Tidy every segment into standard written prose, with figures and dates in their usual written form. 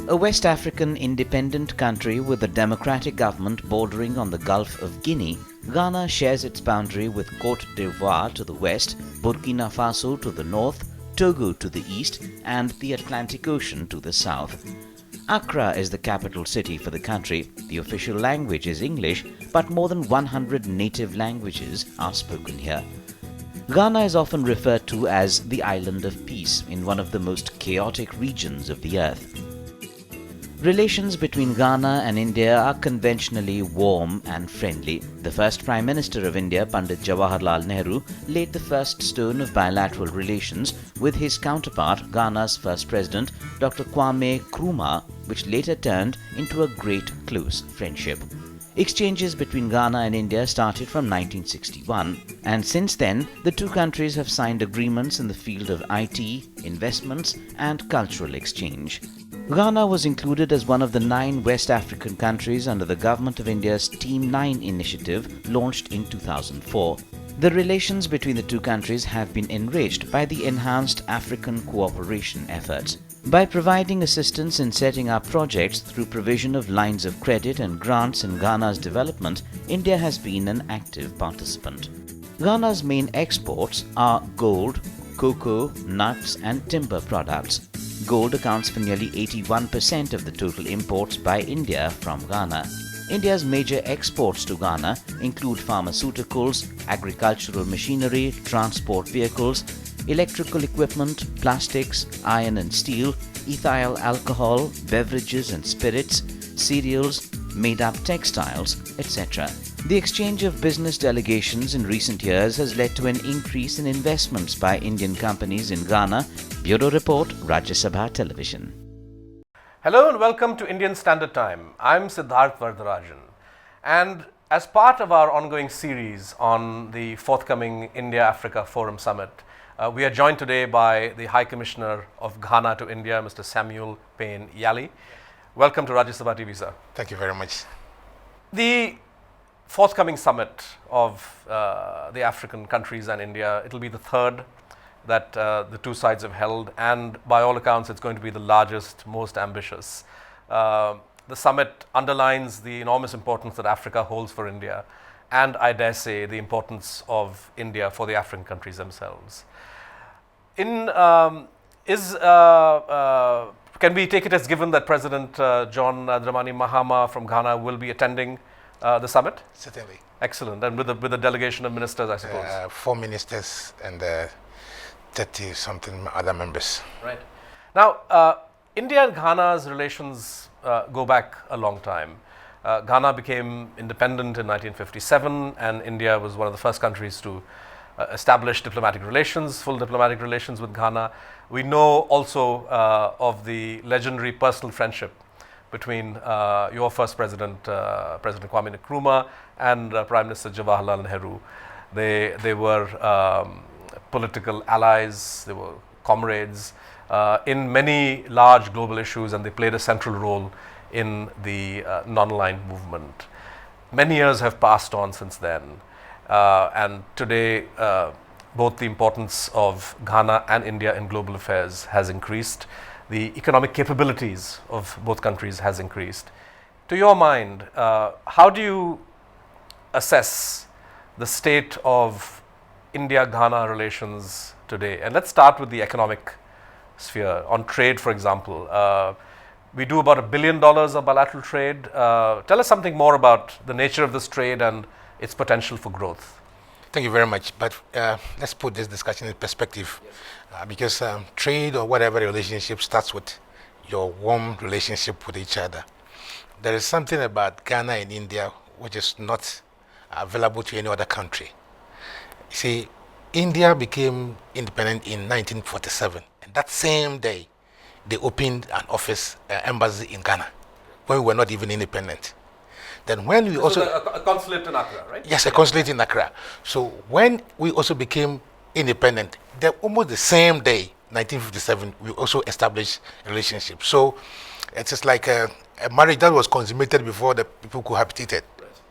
A West African independent country with a democratic government bordering on the Gulf of Guinea, Ghana shares its boundary with Côte d'Ivoire to the west, Burkina Faso to the north, Togo to the east, and the Atlantic Ocean to the south. Accra is the capital city for the country. The official language is English, but more than 100 native languages are spoken here. Ghana is often referred to as the Island of Peace in one of the most chaotic regions of the earth. Relations between Ghana and India are conventionally warm and friendly. The first Prime Minister of India, Pandit Jawaharlal Nehru, laid the first stone of bilateral relations with his counterpart, Ghana's first President, Dr. Kwame Nkrumah, which later turned into a great close friendship. Exchanges between Ghana and India started from 1961, and since then, the two countries have signed agreements in the field of IT, investments, and cultural exchange. Ghana was included as one of the 9 West African countries under the Government of India's Team 9 initiative launched in 2004. The relations between the two countries have been enriched by the enhanced African cooperation efforts. By providing assistance in setting up projects through provision of lines of credit and grants in Ghana's development, India has been an active participant. Ghana's main exports are gold, cocoa, nuts, and timber products. Gold accounts for nearly 81% of the total imports by India from Ghana. India's major exports to Ghana include pharmaceuticals, agricultural machinery, transport vehicles, electrical equipment, plastics, iron and steel, ethyl alcohol, beverages and spirits, cereals, made-up textiles, etc. The exchange of business delegations in recent years has led to an increase in investments by Indian companies in Ghana. Bureau Report, Rajya Sabha Television. Hello and welcome to Indian Standard Time. I'm Siddharth Varadarajan. And as part of our ongoing series on the forthcoming India-Africa Forum Summit, we are joined today by the High Commissioner of Ghana to India, Mr. Panyin Yalley. Welcome to Rajya Sabha TV, sir. Thank you very much. The forthcoming summit of the African countries and India, it will be the third that the two sides have held, and by all accounts it's going to be the largest, most ambitious. The summit underlines the enormous importance that Africa holds for India, and I dare say the importance of India for the African countries themselves. Can we take it as given that President John Dramani Mahama from Ghana will be attending the summit? Certainly. Excellent. And with a delegation of ministers, I suppose. 4 ministers and 30-something other members. Right. Now, India and Ghana's relations go back a long time. Ghana became independent in 1957, and India was one of the first countries to establish diplomatic relations, full diplomatic relations with Ghana. We know also of the legendary personal friendship between your first president, President Kwame Nkrumah, and Prime Minister Jawaharlal Nehru. They were political allies, they were comrades in many large global issues, and they played a central role in the non-aligned movement. Many years have passed on since then, and today both the importance of Ghana and India in global affairs has increased. The economic capabilities of both countries has increased. To your mind, how do you assess the state of India-Ghana relations today? And let's start with the economic sphere. On trade, for example, we do about $1 billion of bilateral trade. Tell us something more about the nature of this trade and its potential for growth. Thank you very much. But let's put this discussion in perspective, because trade or whatever relationship starts with your warm relationship with each other. There is something about Ghana and India which is not available to any other country. You see, India became independent in 1947, and that same day they opened an office, embassy in Ghana, when we were not even independent. Then when we also a consulate in Accra, right? Yes, a consulate in Accra. So when we also became independent, almost the same day, 1957, we also established a relationship. So it's just like a marriage that was consummated before the people cohabitated.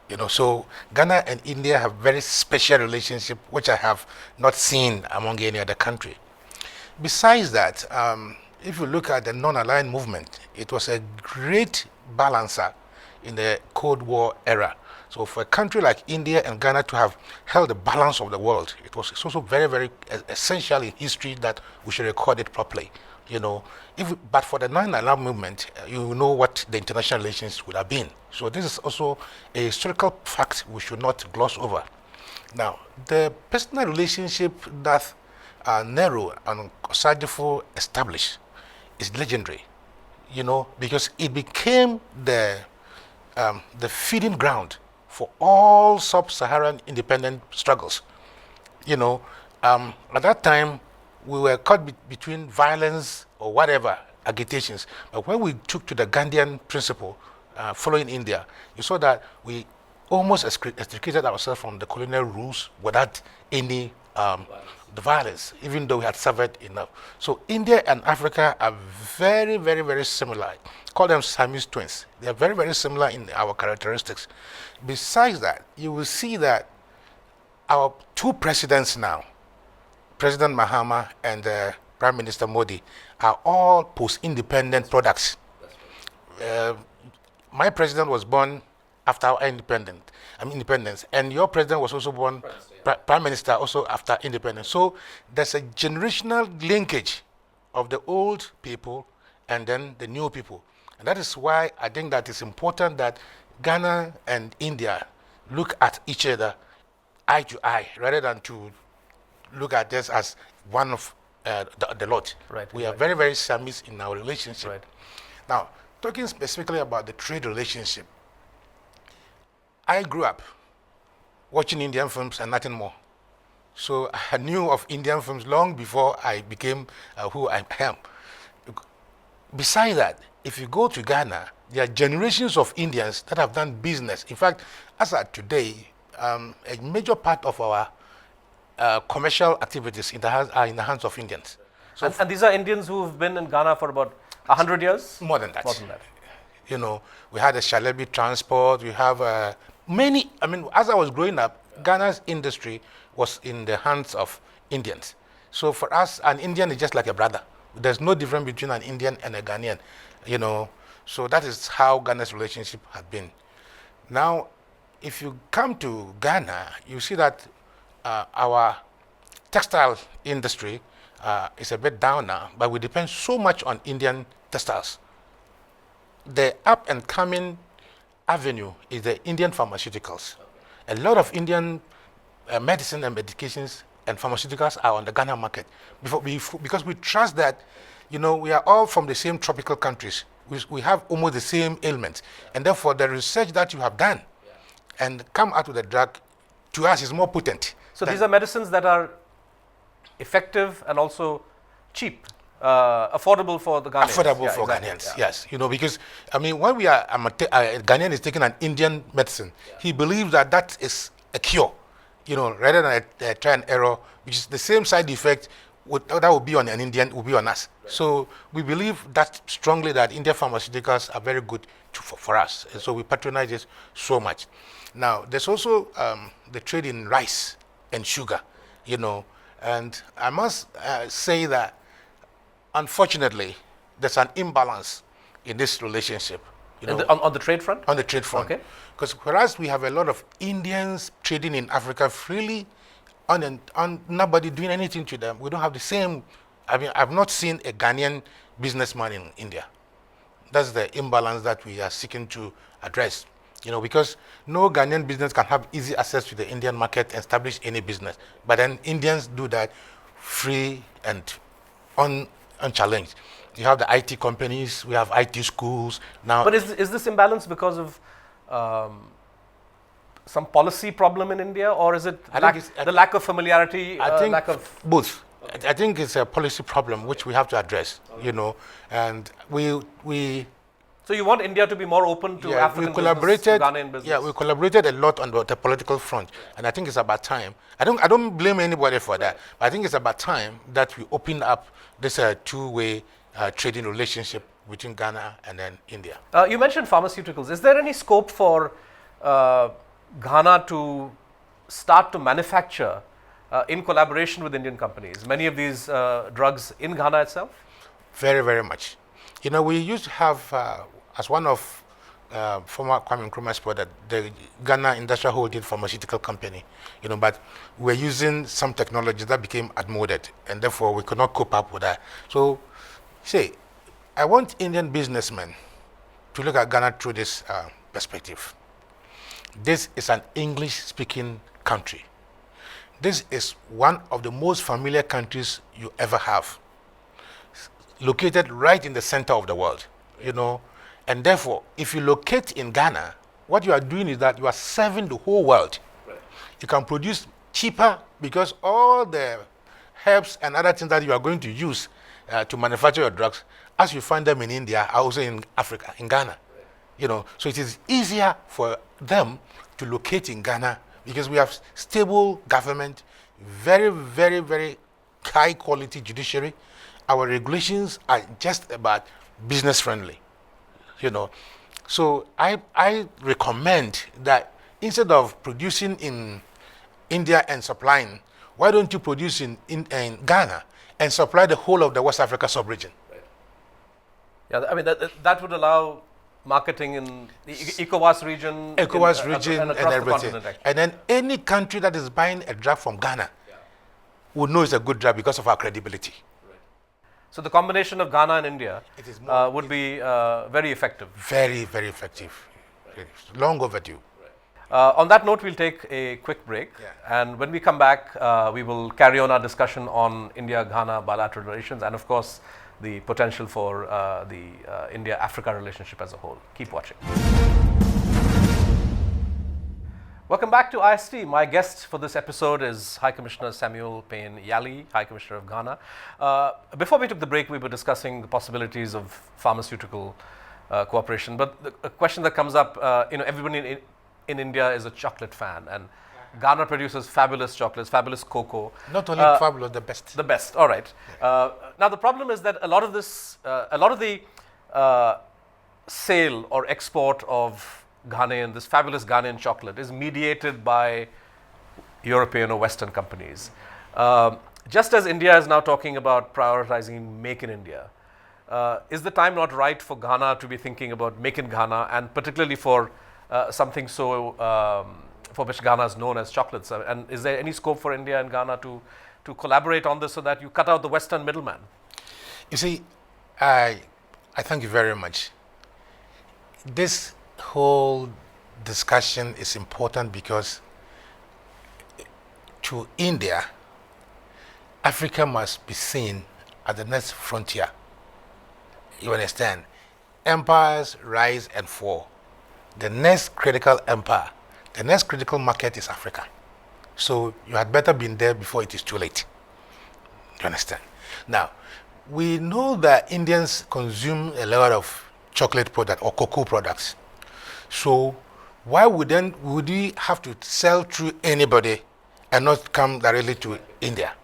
You know, so Ghana and India have very special relationship, which I have not seen among any other country. Besides that, if you look at the non-aligned movement, it was a great balancer in the Cold War era. So for a country like India and Ghana to have held the balance of the world, it's also very, very essential in history that we should record it properly. But for the non-aligned movement, you know what the international relations would have been. So this is also a historical fact we should not gloss over. Now, the personal relationship that Nehru and Sajifo established is legendary, because it became the feeding ground for all sub-Saharan independent struggles. At that time, we were caught between violence or whatever, agitations. But when we took to the Gandhian principle, following India, you saw that we almost extricated ourselves from the colonial rules without any the violence, even though we had suffered enough. So India and Africa are very, very, very similar. Call them Siamese twins. They are very, very similar in our characteristics. Besides that, you will see that our two presidents now, President Mahama and Prime Minister Modi, are all post-independent products. My president was born after our independence, and your president was also born, Prime Minister also after independence. So there's a generational linkage of the old people and then the new people. And that is why I think that it's important that Ghana and India look at each other eye to eye, rather than to look at this as one of the lot. Right. We are very, very Siamese in our relationship. Right. Now, talking specifically about the trade relationship, I grew up watching Indian films and nothing more. So I knew of Indian films long before I became who I am. Besides that, if you go to Ghana, there are generations of Indians that have done business. In fact, as at today, a major part of our commercial activities are in the hands of Indians. So and these are Indians who have been in Ghana for about 100 years? More than that. More than that. We had a Shalabi transport, we have many, as I was growing up, Ghana's industry was in the hands of Indians. So for us, an Indian is just like a brother. There's no difference between an Indian and a Ghanaian, So that is how Ghana's relationship has been. Now, if you come to Ghana, you see that our textile industry is a bit down now, but we depend so much on Indian textiles. The up and coming avenue is the Indian pharmaceuticals. A lot of Indian medicine and medications and pharmaceuticals are on the Ghana market because we trust that, we are all from the same tropical countries. We have almost the same ailments, and therefore the research that you have done and come out with a drug to us is more potent. So these are medicines that are effective and also cheap. Affordable for the Ghanaians. Affordable for Ghanaians, yes. Because, when we are, a Ghanaian is taking an Indian medicine, he believes that is a cure, rather than a try and error, which is the same side effect that would be on an Indian, will be on us. Right. So we believe that strongly that Indian pharmaceuticals are very good for us. And so we patronize it so much. Now, there's also the trade in rice and sugar, and I must say that unfortunately, there's an imbalance in this relationship. On the trade front? On the trade front. Okay. Because whereas we have a lot of Indians trading in Africa freely, on nobody doing anything to them, we don't have the same. I've not seen a Ghanaian businessman in India. That's the imbalance that we are seeking to address. Because no Ghanaian business can have easy access to the Indian market and establish any business. But then Indians do that free and unchallenged. You have the IT companies, we have IT schools now. But is this imbalance because of some policy problem in India, or is it the lack of familiarity? I think lack of both. Okay. I think it's a policy problem which we have to address. Okay. And we. So you want India to be more open to African business, to Ghanaian business? Yeah, we collaborated a lot on the political front, and I think it's about time. I don't blame anybody for that, but I think it's about time that we open up this two-way trading relationship between Ghana and then India. You mentioned pharmaceuticals. Is there any scope for Ghana to start to manufacture in collaboration with Indian companies many of these drugs in Ghana itself? Very, very much. You know, we used to have, as one of former Kwame Nkrumah's product, the Ghana Industrial Holding Pharmaceutical Company, you know, but we're using some technology that became outmoded, and therefore we could not cope up with that. So, say, I want Indian businessmen to look at Ghana through this perspective. This is an English-speaking country. This is one of the most familiar countries you ever have, located right in the center of the world, you know. And therefore, if you locate in Ghana, what you are doing is that you are serving the whole world. Right. You can produce cheaper because all the herbs and other things that you are going to use to manufacture your drugs, as you find them in India, are also in Africa, in Ghana. Right. You know, so it is easier for them to locate in Ghana because we have stable government, very, very, very high quality judiciary. Our regulations are just about business friendly, you know. So I recommend that instead of producing in India and supplying, why don't you produce in Ghana and supply the whole of the West Africa sub-region? Right. Yeah, I mean, that would allow marketing in the ECOWAS region, and everything. The and then any country that is buying a drug from Ghana would know it's a good drug because of our credibility. Right. So the combination of Ghana and India would be very effective. Very, very effective. Right. Long overdue. Right. On that note, we'll take a quick break. Yeah. And when we come back, we will carry on our discussion on India-Ghana bilateral relations and, of course, the potential for the India-Africa relationship as a whole. Keep watching. Welcome back to IST. My guest for this episode is High Commissioner Samuel Panyin Yalley, High Commissioner of Ghana. Before we took the break, we were discussing the possibilities of pharmaceutical cooperation. But the question that comes up, everybody in India is a chocolate fan, and Ghana produces fabulous chocolates, fabulous cocoa. Not only fabulous, the best. The best. All right. Now the problem is that a lot of the sale or export of Ghanaian, this fabulous Ghanaian chocolate, is mediated by European or Western companies. Just as India is now talking about prioritizing Make in India, is the time not right for Ghana to be thinking about Make in Ghana, and particularly for something so for which Ghana is known as chocolates? And is there any scope for India and Ghana to collaborate on this so that you cut out the Western middleman? You see, I thank you very much. This whole discussion is important because to India, Africa must be seen as the next frontier. You understand? Empires rise and fall. The next critical empire, the next critical market is Africa. So you had better been there before it is too late. You understand? Now, we know that Indians consume a lot of chocolate products or cocoa products. So why would we have to sell through anybody and not come directly to India?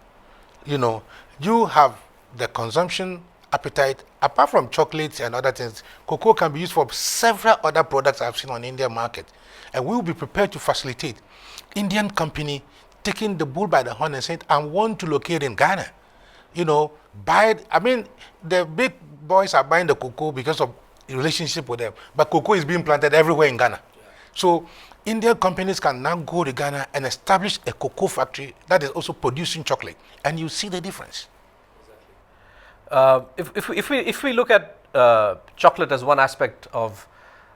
You know, you have the consumption appetite. Apart from chocolates and other things, cocoa can be used for several other products I've seen on the Indian market. And we will be prepared to facilitate Indian company taking the bull by the horn and saying, I want to locate in Ghana. You know, the big boys are buying the cocoa because of relationship with them. But cocoa is being planted everywhere in Ghana. Yeah. So Indian companies can now go to Ghana and establish a cocoa factory that is also producing chocolate. And you see the difference. If we look at chocolate as one aspect of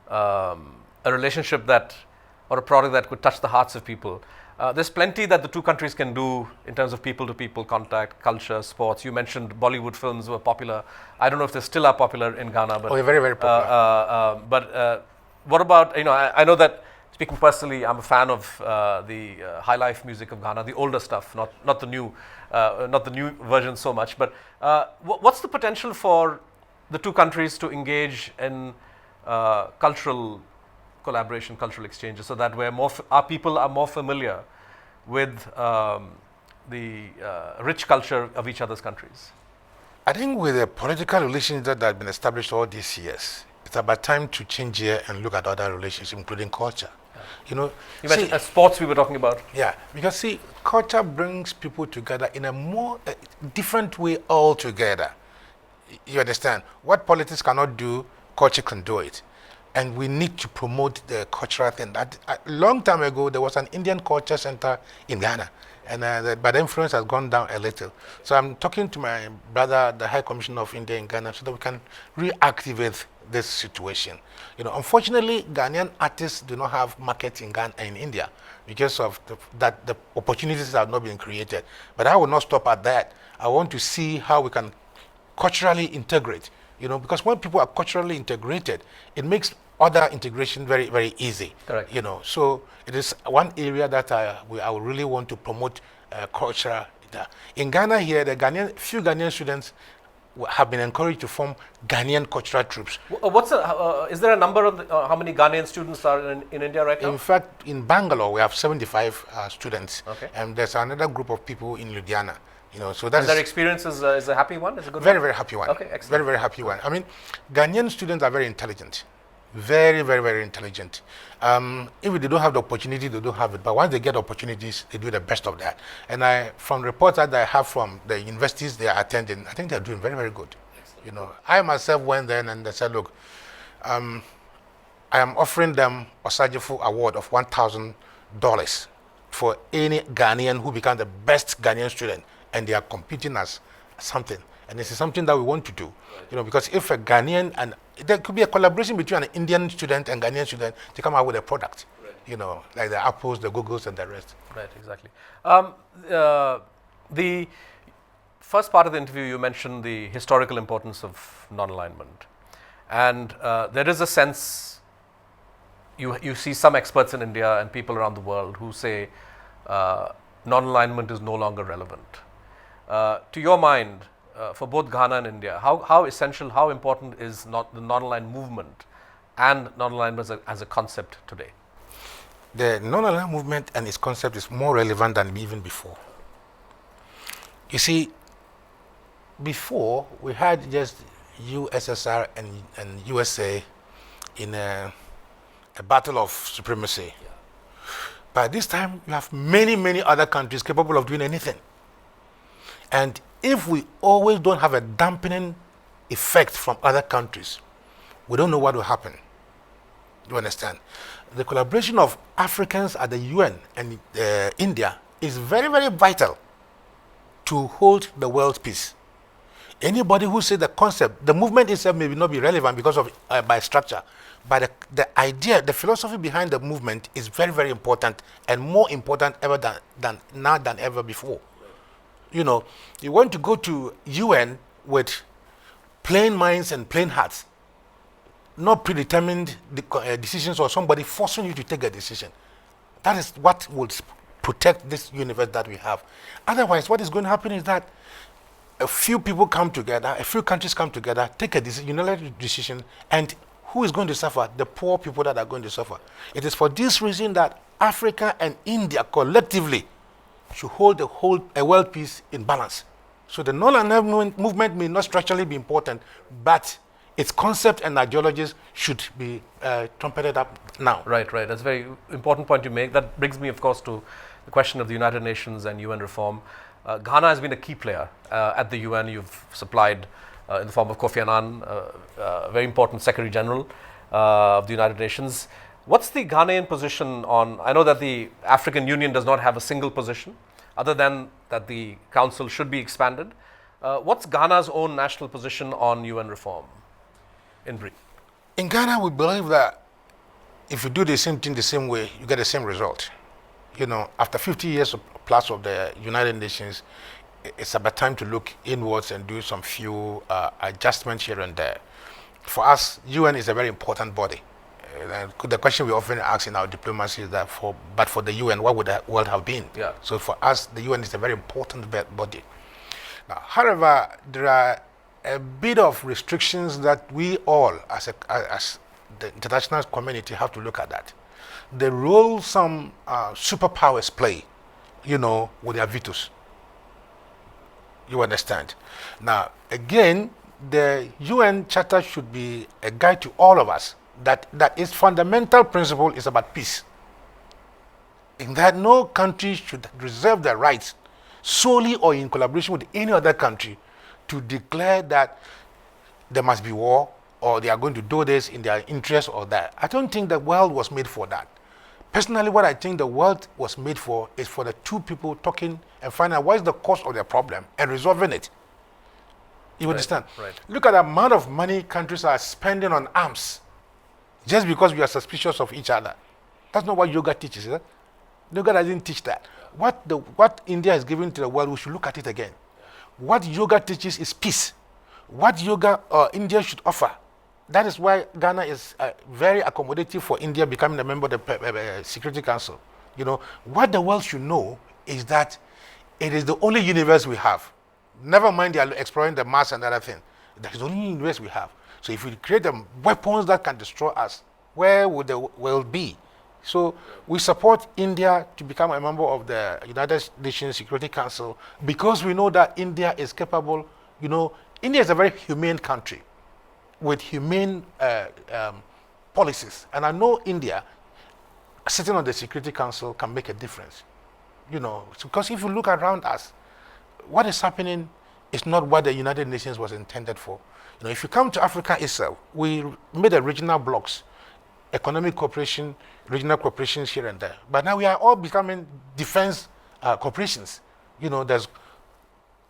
a relationship or a product that could touch the hearts of people, there's plenty that the two countries can do in terms of people-to-people contact, culture, sports. You mentioned Bollywood films were popular. I don't know if they still are popular in Ghana, but they're very, very popular. But what about, I know that, speaking personally, I'm a fan of the high life music of Ghana, the older stuff, not the new version so much. But what's the potential for the two countries to engage in cultural collaboration, cultural exchanges, so that our people are more familiar with the rich culture of each other's countries? I think with the political relations that have been established all these years, it's about time to change here and look at other relationships, including culture. You mentioned sports we were talking about. Yeah, because see, culture brings people together in a more different way altogether. You understand? What politics cannot do, culture can do it. And we need to promote the cultural thing. That a long time ago, there was an Indian culture center in Ghana, and but the influence has gone down a little. So I'm talking to my brother, the High Commissioner of India in Ghana, so that we can reactivate this situation. Unfortunately, Ghanaian artists do not have market in Ghana in India because of that the opportunities have not been created. But I will not stop at that. I want to see how we can culturally integrate. Because when people are culturally integrated, it makes other integration very, very easy. Correct. So it is one area that I would really want to promote culture. In Ghana here, few Ghanaian students have been encouraged to form Ghanaian cultural troops. Is there a number of how many Ghanaian students are in India right now? In fact, in Bangalore, we have 75 students. Okay. And there's another group of people in Ludhiana. So and their experience is a happy one? Is a good very, one? very happy one. Okay, excellent. Very, very happy one. I mean, Ghanaian students are very intelligent. Very, very, very intelligent. If they don't have the opportunity, they don't have it. But once they get opportunities, they do the best of that. And from reports that I have from the universities they are attending, I think they're doing very, very good. Excellent. I myself went there and they said, look, I am offering them a Osagyefo award of $1,000 for any Ghanaian who becomes the best Ghanaian student. And they are competing as something. And this is something that we want to do. Right. Because if a Ghanaian, and there could be a collaboration between an Indian student and Ghanaian student to come out with a product. Right. Like the Apples, the Googles, and the rest. Right, exactly. The first part of the interview, you mentioned the historical importance of non-alignment. And there is a sense, you see some experts in India and people around the world who say non-alignment is no longer relevant. To your mind, for both Ghana and India, how essential, how important is the non-aligned movement and non-alignment as a concept today? The non-aligned movement and its concept is more relevant than even before. You see, before we had just USSR and USA in a battle of supremacy. Yeah. By this time, you have many, many other countries capable of doing anything. And if we always don't have a dampening effect from other countries, we don't know what will happen. Do you understand? The collaboration of Africans at the UN and India is very, very vital to hold the world's peace. Anybody who says the concept, the movement itself may not be relevant because of by structure, but the idea, the philosophy behind the movement is very, very important and more important ever than ever before. You want to go to UN with plain minds and plain hearts, not predetermined decisions or somebody forcing you to take a decision. That is what will protect this universe that we have. Otherwise, what is going to happen is that a few people come together, a few countries come together, take a unilateral decision, and who is going to suffer? The poor people that are going to suffer. It is for this reason that Africa and India collectively should hold a world peace in balance. So the non-alignment movement may not structurally be important, but its concept and ideologies should be trumpeted up now. Right. That's a very important point you make. That brings me, of course, to the question of the United Nations and UN reform. Ghana has been a key player at the UN. You've supplied in the form of Kofi Annan, a very important Secretary General of the United Nations. What's the Ghanaian position on, I know that the African Union does not have a single position, other than that the Council should be expanded. What's Ghana's own national position on UN reform, in brief? In Ghana, we believe that if you do the same thing the same way, you get the same result. After 50 years plus of the United Nations, it's about time to look inwards and do some few adjustments here and there. For us, UN is a very important body. The question we often ask in our diplomacy is that but for the UN, what would the world have been? Yeah. So for us, the UN is a very important body. Now, however, there are a bit of restrictions that we all, as the international community, have to look at that. The role some superpowers play, with their vetoes. You understand? Now, again, the UN Charter should be a guide to all of us. That its fundamental principle is about peace. In that no country should reserve the rights solely or in collaboration with any other country to declare that there must be war, or they are going to do this in their interest or that. I don't think the world was made for that. Personally, what I think the world was made for is for the two people talking and finding out what is the cause of their problem and resolving it. You understand? Right. Look at the amount of money countries are spending on arms just because we are suspicious of each other. That's not what yoga teaches, is it? Yoga doesn't teach that. What India is giving to the world, we should look at it again. What yoga teaches is peace. What yoga India should offer. That is why Ghana is very accommodative for India becoming a member of the Security Council. You know, what the world should know is that it is the only universe we have. Never mind they are exploring the Mars and other thing. That is the only universe we have. So if we create the weapons that can destroy us, where would the world be? So we support India to become a member of the United Nations Security Council because we know that India is capable. You know, India is a very humane country with humane policies. And I know India, sitting on the Security Council, can make a difference. You know, because if you look around us, what is happening is not what the United Nations was intended for. You know, if you come to Africa itself, we made a regional blocks, economic cooperation, regional corporations here and there. But now we are all becoming defense corporations. You know, there's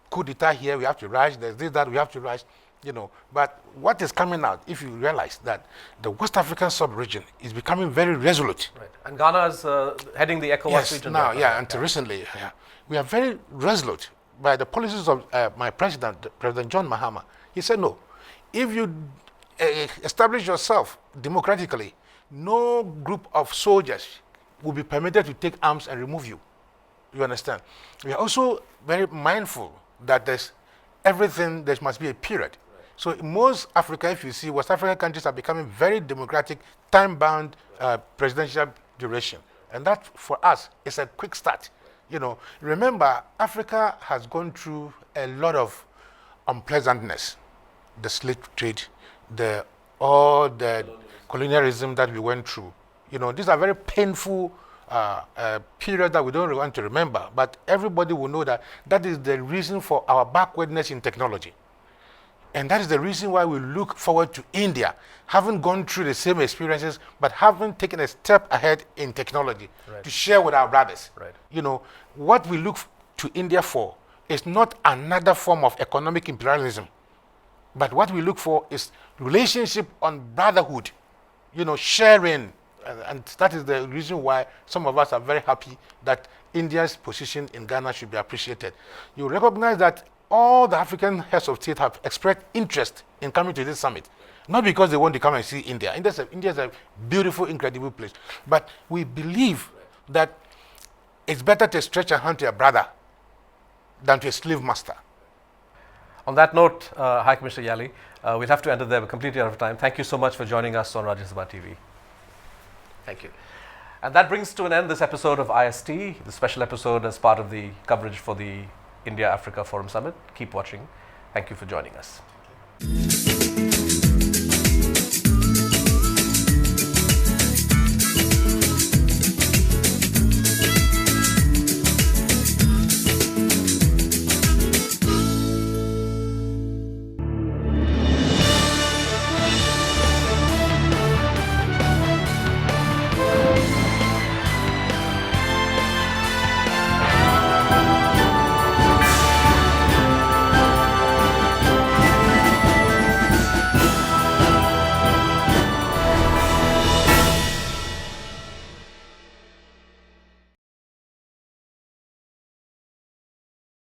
coup d'etat here, we have to rise. There's this, that, we have to rise. You know, but what is coming out, if you realize that the West African sub-region is becoming very resolute. Right. And Ghana is heading the ECOWAS region. Now, until recently, we are very resolute by the policies of my president, President John Mahama. He said, no, if you establish yourself democratically, no group of soldiers will be permitted to take arms and remove you. You understand? We are also very mindful that there's everything, there must be a period. So in most Africa, if you see, West African countries are becoming very democratic, time-bound presidential duration. And that, for us, is a quick start. You know, remember, Africa has gone through a lot of unpleasantness. The slave trade, all the colonialism that we went through. You know, these are very painful periods that we don't want to remember. But everybody will know that that is the reason for our backwardness in technology. And that is the reason why we look forward to India, having gone through the same experiences, but having taken a step ahead in technology to share with our brothers. Right. You know, what we look to India for is not another form of economic imperialism, but what we look for is relationship on brotherhood, you know, sharing. And that is the reason why some of us are very happy that India's position in Ghana should be appreciated. You recognize that all the African heads of state have expressed interest in coming to this summit. Not because they want to come and see India. India is a beautiful, incredible place. But we believe that it's better to stretch a hand to a brother than to a slave master. On that note, High Commissioner Yalley, we'll have to end it there. We're completely out of time. Thank you so much for joining us on Rajya Sabha TV. Thank you. And that brings to an end this episode of IST, the special episode as part of the coverage for the India-Africa Forum Summit. Keep watching. Thank you for joining us.